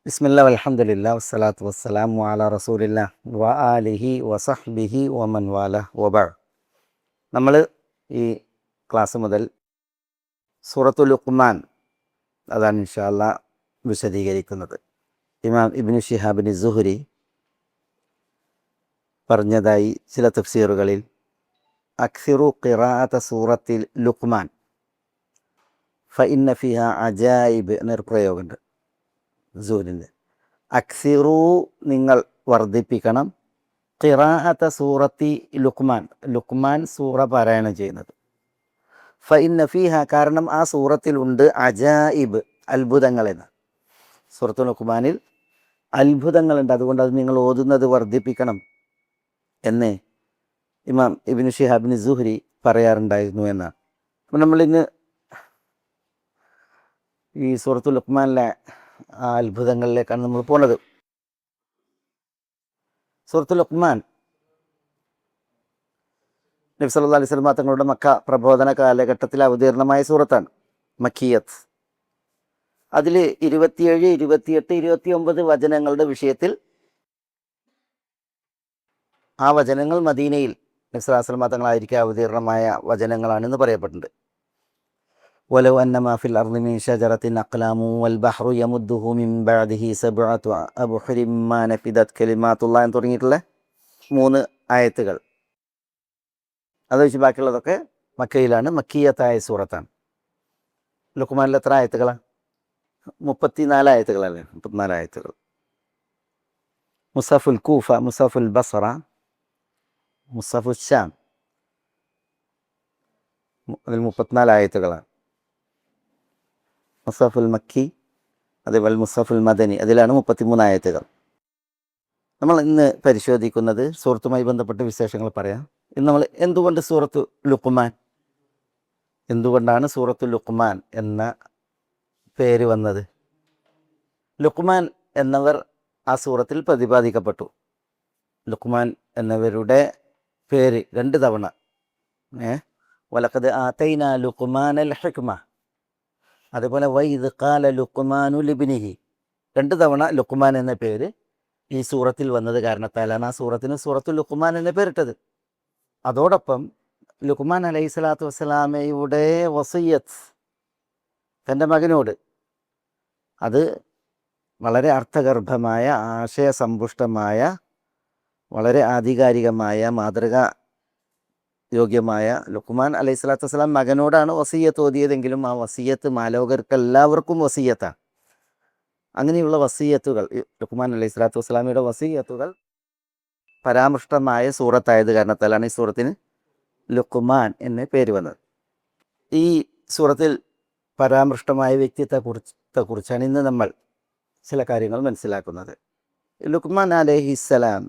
ബിസ്മില്ലാ വൽഹംദുലില്ലാ വസ്സലാത്തു വസ്സലാമു അലാ റസൂലില്ലാ വ ആലിഹി വസഹ്ബിഹി വമൻ വാല വബഅദ്. നമ്മൾ ഈ ക്ലാസ് മുതൽ സൂറത്തുൽ ലുഖ്മാൻ അതാണ് ഇൻഷാ അല്ലാ വിശദീകരിക്കുന്നത്. ഇമാം ഇബ്നു ശിഹാബിൻ സുഹ്രി പറഞ്ഞതായി ചില തഫ്സീറുകളിൽ അക്സിറു ഖിറാഅത സൂറത്തിൽ ലുഖ്മാൻ ഫഇന്ന ഫിഹാ അജായിബ് എന്നൊരു പ്രയോഗമുണ്ട് സൂരിൻ്റെ. അക്സിറു നിങ്ങൾ വർദ്ധിപ്പിക്കണം ഖിറാഅത സൂറത്തി ലുഖ്മാൻ, ലുഖ്മാൻ സൂറ പാരായണം ചെയ്യുന്നത്. ഫഇന്ന ഫീഹ കാരണം ആ സൂറത്തിലുണ്ട് അജായിബ് അത്ഭുതങ്ങളെന്ന്. സൂറത്തുൽ ലുഖ്മാനിൽ അത്ഭുതങ്ങളുണ്ട്, അതുകൊണ്ട് അത് നിങ്ങൾ ഓതുന്നത് വർദ്ധിപ്പിക്കണം എന്ന് ഇമാം ഇബ്നു ശിഹാബിൻ സുഹ്രി പറയാറുണ്ടായിരുന്നു എന്നാണ്. അപ്പം നമ്മളിന്ന് ഈ സൂറത്തുൽ ലുഖ്മാനിലെ ആ അത്ഭുതങ്ങളിലേക്കാണ് നമ്മൾ പോണത്. സൂറത്തുൽ ലുഖ്മാൻ നബി സല്ലല്ലാഹു അലൈഹി വസല്ലം തങ്ങളുടെ മക്ക പ്രബോധന കാലഘട്ടത്തിൽ അവതീർണമായ സൂറത്താണ്, മക്കിയത്ത്. അതിൽ 27, 28, 29 വചനങ്ങളുടെ വിഷയത്തിൽ ആ വചനങ്ങൾ മദീനയിൽ നബി സല്ലല്ലാഹു അലൈഹി വസല്ലം തങ്ങളായിരിക്കും അവതീർണമായ വചനങ്ങളാണെന്ന് പറയപ്പെട്ടിട്ടുണ്ട്. വലൗ അന്നമാ ഫിൽ അർളി മിൻ ഷജറത്തിൻ അഖ്ലാമു വൽ ബഹ്റു യമുദ്ദുഹു മിൻ ബഅദിഹി സബ്അതു അബ്ഹുരിൻ മാ നഫിദത് കലിമാത്തുല്ലാഹ് എന്ന് തുടങ്ങിയിട്ടുള്ള 3 ആയത്തുകൾ. അതൊഴിച്ച് ബാക്കിയുള്ളതൊക്കെ മക്കയിലാണ്, മക്കിയത്തായ സൂറത്താണ്. ലുഖ്മാനിൽ എത്ര ആയത്തുകളാണ്? 34 ആയത്തുകളല്ലേ? 34 ആയത്തുകൾ. മുസഫുൽ കൂഫ, മുസഫുൽ ബസ്റ, മുസഫുൽ ഷാം അതിൽ 34 ആയത്തുകളാണ്. മുസഫുൽ മക്കി അതേപോലെ മുസഫുൽ മദനി അതിലാണ് 33 ആയത്തുകൾ. നമ്മൾ ഇന്ന് പരിശോധിക്കുന്നത് സൂറത്തുമായി ബന്ധപ്പെട്ട വിശേഷങ്ങൾ പറയാം. ഇന്ന് നമ്മൾ എന്തുകൊണ്ട് സൂറത്തു ലുഖ്മാൻ, എന്തുകൊണ്ടാണ് സൂറത്തു ലുഖ്മാൻ എന്ന പേര് വന്നത്? ലുഖ്മാൻ എന്നവർ ആ സൂറത്തിൽ പ്രതിപാദിക്കപ്പെട്ടു. ലുഖ്മാൻ എന്നവരുടെ പേര് 2 തവണ വലഖദ് ആതൈനാ ലുഖ്മാനൽ ഹിക്മ, അതുപോലെ വഇദ് ഖാല ലുഖ്മാനു ലിബ്നിഹി, 2 തവണ ലുഖ്മാൻ എന്ന പേര് ഈ സൂറത്തിൽ വന്നത് കാരണത്താലാണ് ആ സൂറത്തിന് സൂറത്തുൽ ലുഖ്മാൻ എന്ന പേരിട്ടത്. അതോടൊപ്പം ലുഖ്മാൻ അലൈഹി സ്വലാത്തു വസ്സലാമയുടെ വസിയ്യത്ത് തൻ്റെ മകനോട്, അത് വളരെ അർത്ഥഗർഭമായ, ആശയസമ്പുഷ്ടമായ, വളരെ ആധികാരികമായ, മാതൃകാ യോഗ്യമായ ലുഖ്മാൻ അലൈഹി സ്വലാത്തു വസ്സലാം മകനോടാണ് വസിയ്യത്ത് ഓതിയതെങ്കിലും ആ വസിയ്യത്ത് മാലോകർക്ക് എല്ലാവർക്കും വസിയ്യത്താണ്. അങ്ങനെയുള്ള വസിയ്യത്തുകൾ, ലുഖ്മാൻ അലൈഹി സ്വലാത്തു വസ്സലാമയുടെ വസിയ്യത്തുകൾ പരാമൃഷ്ടമായ സൂറത്തായത് കാരണത്താലാണ് ഈ സൂറത്തിന് ലുഖ്മാൻ എന്ന പേര് വന്നത്. ഈ സൂറത്തിൽ പരാമൃഷ്ടമായ വ്യക്തിത്വത്തെക്കുറിച്ചാണ് ഇന്ന് നമ്മൾ ചില കാര്യങ്ങൾ മനസ്സിലാക്കുന്നത്. ലുഖ്മാൻ അലൈഹിസ്സലാം,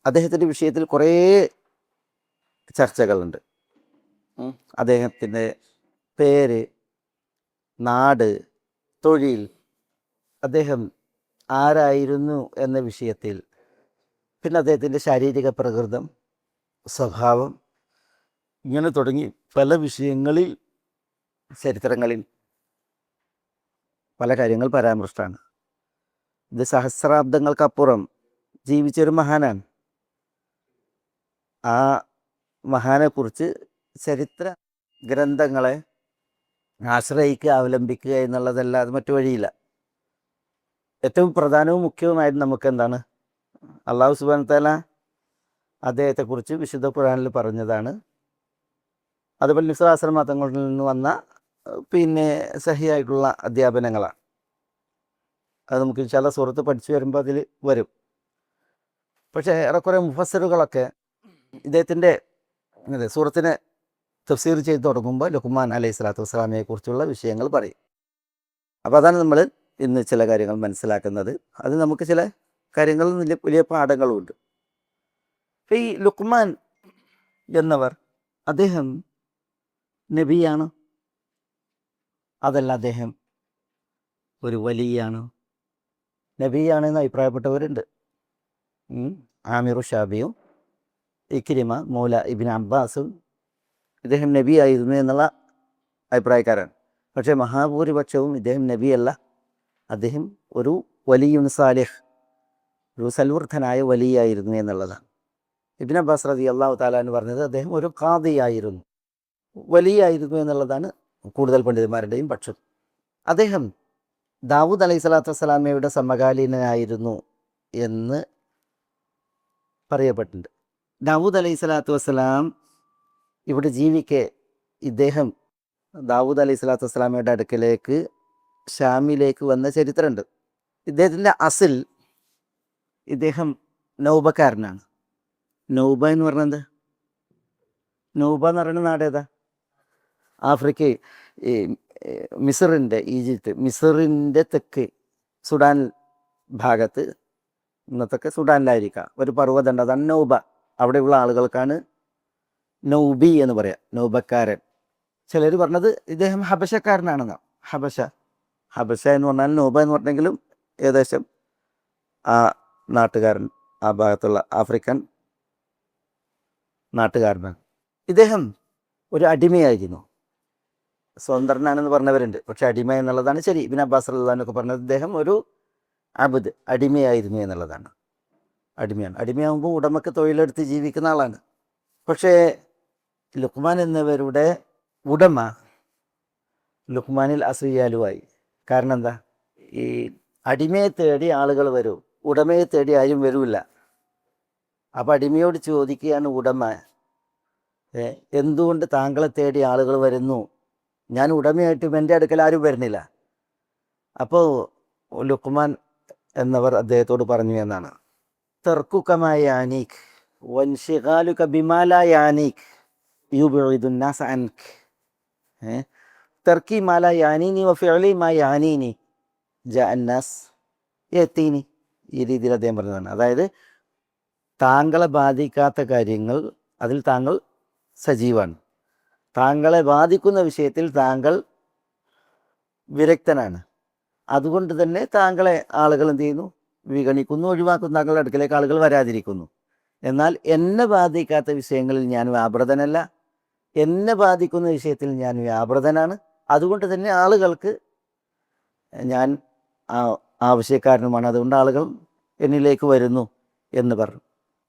അദ്ദേഹത്തിൻ്റെ വിഷയത്തിൽ കുറേ ചർച്ചകളുണ്ട്. അദ്ദേഹത്തിൻ്റെ പേര്, നാട്, തൊഴിൽ, അദ്ദേഹം ആരായിരുന്നു എന്ന വിഷയത്തിൽ, പിന്നെ അദ്ദേഹത്തിൻ്റെ ശാരീരിക പ്രകൃതം, സ്വഭാവം, ഇങ്ങനെ തുടങ്ങി പല വിഷയങ്ങളിൽ ചരിത്രങ്ങളിൽ പല കാര്യങ്ങൾ പരാമൃഷ്ടമാണ്. ഇത് സഹസ്രാബ്ദങ്ങൾക്കപ്പുറം ജീവിച്ചൊരു മഹാനാണ്. ആ മഹാനെക്കുറിച്ച് ചരിത്ര ഗ്രന്ഥങ്ങളെ ആശ്രയിക്കുക, അവലംബിക്കുക എന്നുള്ളതല്ലാതെ മറ്റു വഴിയില്ല. ഏറ്റവും പ്രധാനവും മുഖ്യവുമായിട്ട് നമുക്ക് എന്താണ്? അള്ളാഹു സുബ്ഹാനഹു വ തആല അദ്ദേഹത്തെക്കുറിച്ച് വിശുദ്ധ ഖുർആനിൽ പറഞ്ഞതാണ്. അതുപോലെ നബി സല്ലല്ലാഹു അലൈഹി വസല്ലം തങ്ങളിൽ നിന്ന് വന്ന പിന്നെ സഹിയായിട്ടുള്ള അധ്യാപനങ്ങളാണ്. അത് നമുക്ക് ഇൻഷാ അല്ലാഹ് സൂറത്ത് പഠിച്ചു വരുമ്പോൾ അതിൽ വരും. പക്ഷേ ഏറെക്കുറെ മുഫസ്സിറുകളൊക്കെ ഇദ്ദേഹത്തിൻ്റെ സൂറത്തിനെ തഫ്സീർ ചെയ്ത് തുടങ്ങുമ്പോൾ ലുഖ്മാൻ അലൈഹി സ്വലാത്തു വസ്സലാമയെ കുറിച്ചുള്ള വിഷയങ്ങൾ പറയും. അപ്പോൾ അതാണ് നമ്മൾ ഇന്ന് ചില കാര്യങ്ങൾ മനസ്സിലാക്കുന്നത്. അത് നമുക്ക് ചില കാര്യങ്ങളിൽ വലിയ പാഠങ്ങളുമുണ്ട്. അപ്പോൾ ഈ ലുഖ്മാൻ എന്നവർ, അദ്ദേഹം നബിയാണ്? അതല്ല, അദ്ദേഹം ഒരു വലിയാണ്? നബിയാണെന്ന് അഭിപ്രായപ്പെട്ടവരുണ്ട്. ആമിറു ഷാബിയും ഇക്രിമ മൗല ഇബ്നു അബ്ബാസും ഇദ്ദേഹം നബിയായിരുന്നു എന്നുള്ള അഭിപ്രായക്കാരാണ്. പക്ഷേ മഹാഭൂരിപക്ഷവും ഇദ്ദേഹം നബിയല്ല, അദ്ദേഹം ഒരു വലിയുൻ സാലിഹ്, ഒരു സൽവൃദ്ധനായ വലിയായിരുന്നു എന്നുള്ളതാണ്. ഇബ്നു അബ്ബാസ് റളിയല്ലാഹു തആല എന്ന് പറഞ്ഞത് അദ്ദേഹം ഒരു ഖാദിയായിരുന്നു, വലിയായിരുന്നു എന്നുള്ളതാണ് കൂടുതൽ പണ്ഡിതന്മാരുടെയും പക്ഷം. അദ്ദേഹം ദാവൂദ് അലൈഹി സ്വലാത്തു വസ്സലാമയുടെ സമകാലീനനായിരുന്നു എന്ന് പറയപ്പെട്ടിട്ടുണ്ട്. ദാവൂദ് അലൈഹി സ്വലാത്തു വസ്സലാം ഇവിടെ ജീവിക്കെ ഇദ്ദേഹം ദാവൂദ് അലൈഹി സ്വലാത്തു വസ്സലാമയുടെ അടുക്കലേക്ക് ഷാമിലേക്ക് വന്ന ചരിത്രമുണ്ട്. ഇദ്ദേഹത്തിൻ്റെ അസിൽ ഇദ്ദേഹം നൗബക്കാരനാണ്. നൗബ എന്ന് പറഞ്ഞത്, നൗബ എന്ന് പറയുന്ന നാട് ഏതാ? ആഫ്രിക്ക, ഈ മിസറിൻ്റെ, മിസറിൻ്റെ തെക്ക് സുഡാൻ ഭാഗത്ത്, ഇന്നത്തൊക്കെ സുഡാനിലായിരിക്കാം, ഒരു പർവ്വതമുണ്ട്, അതാണ് നൗബ. അവിടെയുള്ള ആളുകൾക്കാണ് നൗബി എന്ന് പറയാം, നൗബക്കാരൻ. ചിലർ പറഞ്ഞത് ഇദ്ദേഹം ഹബശക്കാരനാണെന്നാണ്. ഹബശ എന്ന് പറഞ്ഞാൽ നൗബ എന്ന് പറഞ്ഞെങ്കിലും ഏകദേശം ആ നാട്ടുകാരൻ, ആ ഭാഗത്തുള്ള ആഫ്രിക്കൻ നാട്ടുകാരനാണ്. ഇദ്ദേഹം ഒരു അടിമയായിരുന്നു. സ്വതന്ത്രനാണെന്ന് പറഞ്ഞവരുണ്ട്, പക്ഷെ അടിമ എന്നുള്ളതാണ് ശരി. ഇബ്നു അബ്ബാസ് റളിയല്ലാഹു അൻഹു പറഞ്ഞത് ഇദ്ദേഹം ഒരു അബ്ദ്, അടിമയായിരുന്നു എന്നുള്ളതാണ്. അടിമയാണ്. അടിമയാകുമ്പോൾ ഉടമക്ക് തൊഴിലെടുത്ത് ജീവിക്കുന്ന ആളാണ്. പക്ഷേ ലുഖ്മാൻ എന്നവരുടെ ഉടമ ലുഖ്മാനിൽ അസൂയാലുവായി. കാരണം എന്താ? ഈ അടിമയെ തേടി ആളുകൾ വരും, ഉടമയെ തേടി ആരും വരില്ല. അപ്പം അടിമയോട് ചോദിക്കുകയാണ് ഉടമ, എന്തുകൊണ്ട് താങ്കളെ തേടി ആളുകൾ വരുന്നു? ഞാൻ ഉടമയായിട്ടും എൻ്റെ അടുക്കൽ ആരും വരുന്നില്ല. അപ്പോൾ ലുഖ്മാൻ എന്നവർ അദ്ദേഹത്തോട് പറഞ്ഞു എന്നാണ്, തർക്കുക യാനീക് വൻഷിഗാലുക ബിമാ ലാ യാനീക് യുബ്ഇദുൻ നാസ അൻക്, തർക്കി മാ ലാ യാനീനി വഫിഅലി മാ യാനീനി ജാ അന്നാസ് യതീനി. ഈ രീതിയിൽ അദ്ദേഹം പറഞ്ഞതാണ്. അതായത് താങ്കളെ ബാധിക്കാത്ത കാര്യങ്ങൾ അതിൽ താങ്കൾ സജീവാണ്, താങ്കളെ ബാധിക്കുന്ന വിഷയത്തിൽ താങ്കൾ വിരക്തനാണ്. അതുകൊണ്ട് തന്നെ താങ്കളെ ആളുകൾ എന്ത് ചെയ്യുന്നു? വിഗണിക്കുന്നു, ഒഴിവാക്കുന്നു, താങ്കളുടെ അടുക്കലേക്ക് ആളുകൾ വരാതിരിക്കുന്നു. എന്നാൽ എന്നെ ബാധിക്കാത്ത വിഷയങ്ങളിൽ ഞാൻ വ്യാപൃതനല്ല, എന്നെ ബാധിക്കുന്ന വിഷയത്തിൽ ഞാൻ വ്യാപൃതനാണ്. അതുകൊണ്ട് തന്നെ ആളുകൾക്ക് ഞാൻ ആവശ്യക്കാരനുമാണ്, അതുകൊണ്ട് ആളുകൾ എന്നിലേക്ക് വരുന്നു എന്ന് പറഞ്ഞു.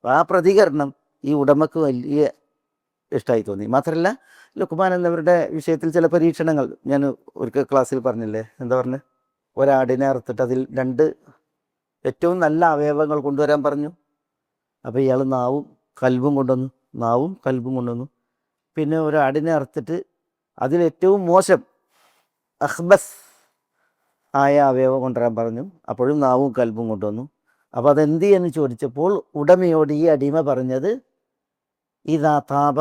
ആ പ്രതികരണം ഈ ഉടമക്ക് വലിയ ഇഷ്ടമായി തോന്നി. മാത്രമല്ല ലുഖ്മാൻ എന്നവരുടെ വിഷയത്തിൽ ചില പരീക്ഷണങ്ങൾ ഞാൻ ഒരിക്കൽ ക്ലാസ്സിൽ പറഞ്ഞില്ലേ, എന്താ പറഞ്ഞത്? ഒരാടിനെ അറുത്തിട്ട് അതിൽ 2 ഏറ്റവും നല്ല അവയവങ്ങൾ കൊണ്ടുവരാൻ പറഞ്ഞു. അപ്പോൾ ഇയാൾ നാവും കൽബും കൊണ്ടുവന്നു. പിന്നെ ഒരാടിനെ അറുത്തിട്ട് അതിലേറ്റവും മോശം അഖ്ബസ് ആയ അവയവം കൊണ്ടുവരാൻ പറഞ്ഞു. അപ്പോഴും നാവും കൽബും കൊണ്ടുവന്നു. അപ്പോൾ അതെന്ത് എന്ന് ചോദിച്ചപ്പോൾ ഉടമയോട് ഈ അടിമ പറഞ്ഞത്, ഇദാ താബ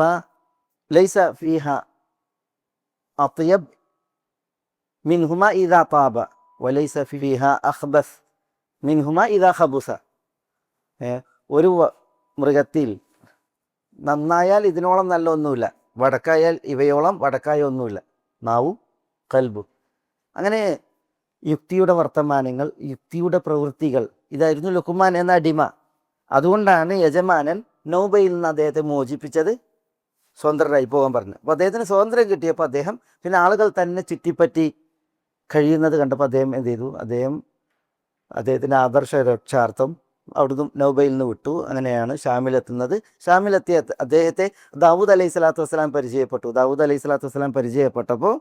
ലൈസ ഫീഹ അത്യബ് മിൻഹുമ ഇദാ താബ വലൈസ ഫീഹ അഖ്ബസ് മിൻഹുമ ഇദാ ഖബുസ. ഒരു മൃഗത്തിൽ നന്നായാൽ ഇതിനോളം നല്ല ഒന്നുമില്ല, വടക്കായാൽ ഇവയോളം വടക്കായ ഒന്നുമില്ല, നാവും കൽബും. അങ്ങനെ യുക്തിയുടെ വർത്തമാനങ്ങൾ, യുക്തിയുടെ പ്രവൃത്തികൾ, ഇതായിരുന്നു ലുഖ്മാൻ എന്ന അടിമ. അതുകൊണ്ടാണ് യജമാനൻ നൗബയിൽ നിന്ന് അദ്ദേഹത്തെ മോചിപ്പിച്ചത്, സ്വതന്ത്രരായി പോകാൻ പറഞ്ഞു. അപ്പോൾ അദ്ദേഹത്തിന് സ്വാതന്ത്ര്യം കിട്ടിയപ്പോൾ അദ്ദേഹം പിന്നെ ആളുകൾ തന്നെ ചുറ്റിപ്പറ്റി കഴിയുന്നത് കണ്ടപ്പോൾ അദ്ദേഹം എന്ത് ചെയ്തു? അദ്ദേഹത്തിൻ്റെ ആദർശ രക്ഷാർത്ഥം അവിടുന്ന് നൗബയിൽ നിന്ന് വിട്ടു. അങ്ങനെയാണ് ഷാമിലെത്തുന്നത്. ഷാമിലെത്തിയ അദ്ദേഹത്തെ ദാവൂദ് അലൈഹി സ്വലാത്തു വസ്സലാം പരിചയപ്പെട്ടു. ദാവൂദ് അലൈഹി സ്വലാത്തു വസ്സലാം പരിചയപ്പെട്ടപ്പോൾ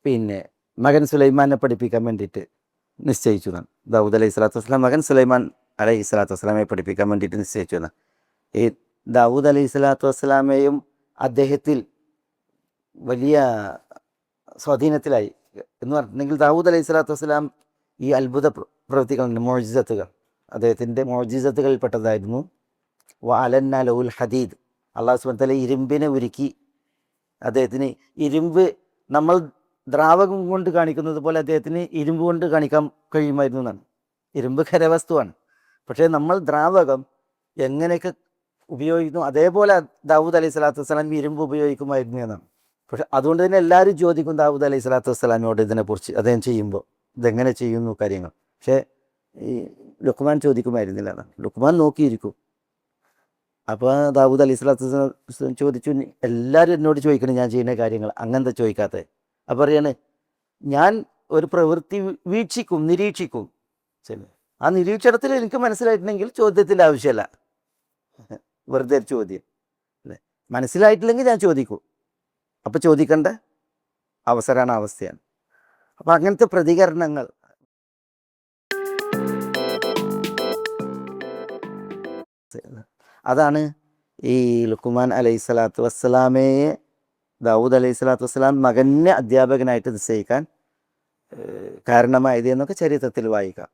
പിന്നെ മകൻ സുലൈമാനെ പഠിപ്പിക്കാൻ വേണ്ടിയിട്ട് നിശ്ചയിച്ചു എന്നാണ്. ദാവൂദ് അലൈഹി സ്വലാത്തു വസ്സലാം മകൻ സുലൈമാൻ അലൈഹി സ്വലാത്തു വസ്സലാമെ പഠിപ്പിക്കാൻ വേണ്ടിയിട്ട് നിശ്ചയിച്ചു എന്നാണ്. ഈ ദാവൂദ് അലൈഹി സ്വലാത്തു വസ്സലാമയും അദ്ദേഹത്തിൽ വലിയ സ്വാധീനത്തിലായി എന്ന് പറഞ്ഞിട്ടുണ്ടെങ്കിൽ, ദാവൂദ് അലൈഹി സ്വലാത്തു വസ്സലാം ഈ അത്ഭുത പ്രവൃത്തികളുണ്ട്, മോജിസത്തുകൾ, അദ്ദേഹത്തിൻ്റെ മോജിസത്തുകളിൽപ്പെട്ടതായിരുന്നു വഅലന്ന ലഹുൽ ഹദീദ്. അള്ളാഹു സുബ്ഹാനഹു വ തആല ഇരുമ്പിനെ ഒരുക്കി അദ്ദേഹത്തിന്, ഇരുമ്പ് നമ്മൾ ദ്രാവകം കൊണ്ട് കാണിക്കുന്നത് പോലെ അദ്ദേഹത്തിന് ഇരുമ്പ് കൊണ്ട് കാണിക്കാൻ കഴിയുമായിരുന്നു എന്നാണ്. ഇരുമ്പ് ഖരവസ്തുവാണ്, പക്ഷേ നമ്മൾ ദ്രാവകം എങ്ങനെയൊക്കെ ഉപയോഗിക്കുന്നു അതേപോലെ ദാവൂദ് അലൈഹി സ്വലാത്തു വസ്സലാം ഇരുമ്പ് ഉപയോഗിക്കുമായിരുന്നു എന്നാണ്. പക്ഷെ അതുകൊണ്ട് തന്നെ എല്ലാവരും ചോദിക്കും ദാവൂദ് അലൈഹി സ്വലാത്തു വസ്സലാമിനോട് ഇതിനെക്കുറിച്ച്, അദ്ദേഹം ചെയ്യുമ്പോൾ ഇതെങ്ങനെ ചെയ്യുന്നു കാര്യങ്ങൾ. പക്ഷേ ഈ ലുഖ്മാൻ ചോദിക്കുമായിരുന്നില്ല എന്നാണ്. ലുഖ്മാൻ നോക്കിയിരിക്കും. അപ്പോൾ ദാവൂദ് അലൈഹി സ്വലാത്തു വസ്സലാം ചോദിച്ചു, എല്ലാവരും എന്നോട് ചോദിക്കണം ഞാൻ ചെയ്യുന്ന കാര്യങ്ങൾ, അങ്ങനത്തെ ചോദിക്കാത്തത്. അപ്പോൾ പറയാണ്, ഞാൻ ഒരു പ്രവൃത്തി വീക്ഷിക്കും, നിരീക്ഷിക്കും. ശരി, ആ നിരീക്ഷണത്തിൽ എനിക്ക് മനസ്സിലായിട്ടുണ്ടെങ്കിൽ ചോദ്യത്തിൻ്റെ ആവശ്യമല്ല, വെറുതെ ഒരു ചോദ്യം അല്ലേ. മനസ്സിലായിട്ടില്ലെങ്കിൽ ഞാൻ ചോദിക്കും. അപ്പോൾ ചോദിക്കേണ്ട അവസരമാണ്, അവസ്ഥയാണ്. അപ്പം അങ്ങനത്തെ പ്രതികരണങ്ങൾ അതാണ് ഈ ലുക്മാൻ അലൈഹി സ്വലാത്തു വസ്സലാമയെ ദാവൂദ് അലൈഹി സ്വലാത്തു വസ്സലാം മകനെ അധ്യാപകനായിട്ട് നിശ്ചയിക്കാൻ കാരണമായത് എന്നൊക്കെ ചരിത്രത്തിൽ വായിക്കാം.